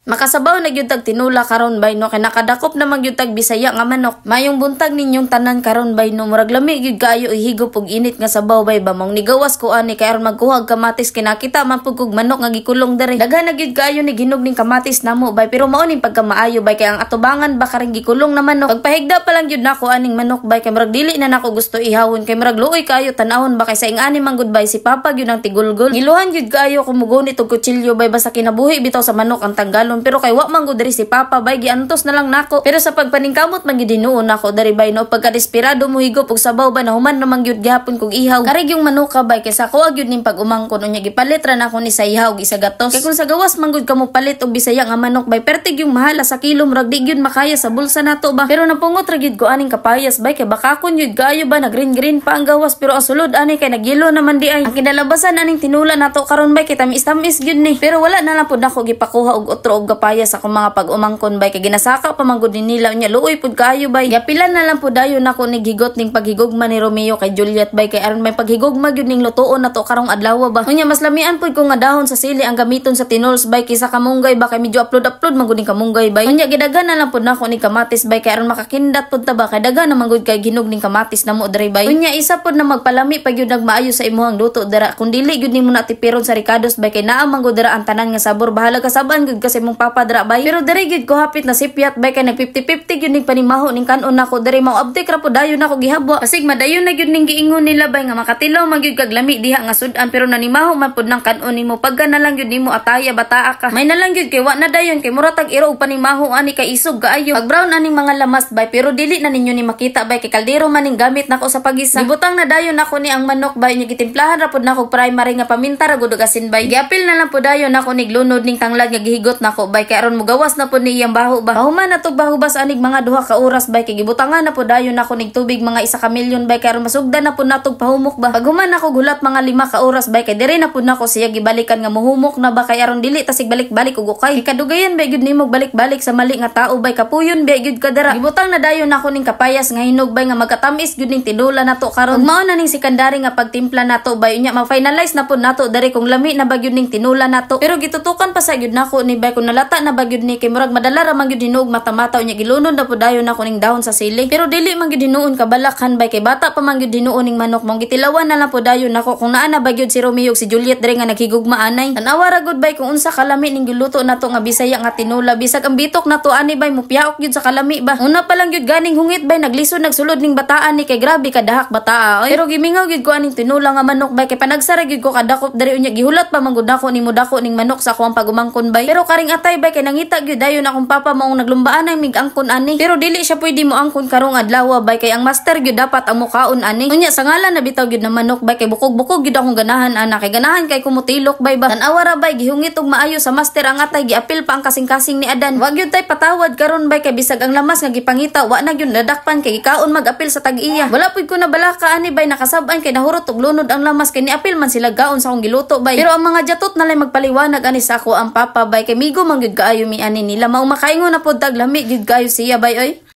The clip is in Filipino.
Makasabaw na gyud tag tinula karon bay no, kay nakadakop na gyud tag Bisaya nga manok. Mayong buntag ninyong tanan karon bay no, murag lami gyud kaayo ihigop og init nga sabaw bay ba mong nigawas ko ani kay aron magkuhag kamatis kinakita man pug kog manok nga gikulong dere. Daghan na gyud kaayo ni ginog ning kamatis namo bay, pero mao ning pagkamaayo bay kay ang atubangan ba karing gikulong na manok. Pagpahigda pa lang gyud nako aning manok bay kay murag dili na nako gusto ihawon kay murag luoy kaayo tanawon ba kay sa ingani man gud bay si papa gyud ang tigulgol. Giluhan gyud kaayo kumugunit og kutsilyo bay basta kinabuhi bitaw sa manok ang tanggalon, pero kay wa man gud diri si papa bay giantos na lang nako. Pero sa pagpaningkamot man gyud dinuon nako diri bay no, pagka desperado mo higop og sabaw ba nahuman naman gyud gihapon kog ihaw. Karig yung manok ka bay kay sa kuha gyud ning pag-umangkon unya gipalit ra nako ni sa ihaw og isa gatos. Kay kung sa gawas man gud kamo palit og Bisaya nga manok bay, pertig yung mahala sa kilo murag di gyud makaya sa bulsa nato ba. Pero napungot ra gyud ko aning kapayas bay kay bakakon gyud kaayo ba nag-green pa ang gawas, pero asulod ani kay nagyelo naman di ay. Ang kinalabasan aning tinula nato karon bay kay tamis gyud ni, pero wala na lang pud nako gipakuha og otro og kapayas sa akong mga pag-umangkon bay kay ginasaka pa man gud nila unya luoy pud kaayo bay. Gapilan na lang pud dayon nako ni gigot ning paghigugma ni Romeo kay Juliet bay kay aron may paghigugma gyud ning lutoon nato karong adlaw ba. Unya mas lamian pud ko nga dahon sa sili ang gamiton sa tinols bay kaysa kamunggay ba kay medyo upload man gud ning kamunggay bay. Unya gidaghan na lang pud nako ni kamatis bay kay aron makakindat pud ta ba kay daghan naman gud kay ginog ning kamatis namo diri bay. Unya isa pud na magpalami pa gyud nagmaayo sa imuhang luto dira, kun dili gyud nimo natipiron sa Ricardos bay kay naa man gud dira ang tanan nga sabor, bahala ka saban gud kasi mong papa dira bay. Pero diri gyud ko hapit na sipyat bay kay nag 50-50 gyud ning panimaho ning kanon nako diri mao abtik ra pud dayon nako gihabwa. Kasig madayon na gyud ning giingon nila bay nga makatilaw man gyud kag lami diha nga sudan, pero nanimaho man pud nang kanon nimo pagka na lang gyud nimo ataya bataa ka. May na lang gyud kay wa na dayon kay mura tag iro og panimaho ani kay isog kaayo. Pag brown aning mga lamas bay, pero dili na ninyo ni makita bay kay kaldero man ning gamit nako sa pagisa. Gibutang na dayon nako ni ang manok bay nya gitimplahan ra pud nako primary nga paminta ra gud og asin bay. Giapil na lang pud dayon nako nig lunod ning tanglad nga gihigot nako bay kay aron mugawas na pud ni iyang baho ba. Human na tog baho bas anig mga duha ka oras bay kay gibutangan na pud dayon nako nig tubig mga 1 ka milyon bay kay aron masugdan na pud natog pahumok ba. Pag human nako gulat mga 5 ka oras bay kay dire na pud nako siya gibalikan nga muhumok na ba kay aron dili tasig balik-balik og ukay. Kadugayan bay gyud nimo balik-balik sa mali nga tao bay, kapuyon bay gyud ka dira. Gibutang na dayon nako ning kapayas nga hinog bay nga magkatamis gyud ning tinula nato karon. Mao na ning sekondary nga pagtimpla nato bay unya ma-finalize na pud nato diri kung lami na ba gyud ning tinula nato. Pero gitutukan pa sa gyud nako ni bay kung nalata na ba gyud ni kay murag madala ra man gyud hinog mata-mata unya gilunod na pud dayon nako ning dahon sa sili. Pero dili man gyud hinuon kabalakhan bay kay bata pa man gyud hinuon ning manok mong gitilawan na lang pud dayon nako kung naa na ba gyud si Romeo ug si Juliet diri nga naghigugma anay. Tanawa ra gud bay kung unsa kalami ning giluto nato nga Bisaya nga tinula, bisag ang bitok nato ani bay mupiaok gyud sa kalami ba. Una pa lang gyud ganing hungit bay naglisod nagsulod ning bataan ni kay grabe kadahak bataa. Oy. Pero gimingaw gyud ko aning tinula nga manok bay kay panagsara gyud ko kadakop diri unya gihulat pa man gud nako nimo dako ning manok sa akong pagumangkon bay. Pero karing atay bay kay nangita gyud dayon akong papa maong naglumbaan ang mig-angkon ani. Pero dili siya pwede mo angkon karong adlaw bay kay ang master gyud dapat ang mukaon ani. Unya sa ngalan na bitaw gyud na manok bay kay bukog-bukog gyud akong ganahan ana kay ganahan kay kumutilok bay ba. Tan-awa ra bay gihungit og maayo sa master ang atay giapil pa ang kasing-kasing ni Adan. Wa gyud tay patawad karon bay kay bisag ang lamas nga gipangita wa na gyud nadakpan kay gikaon mag-apil sa tag-iya. Wala pud ko na balaka ani bay nakasab-an kay nahurot og lunod ang lamas kay niapil man sila gaon sa akong giluto bay. Pero ang mga jatot na lay magpaliwanag ani sa ako ang papa bay kay migo man gyud kaayo mi ani nila mao makaingon na pud tag lami gyud kaayo siya bay oy.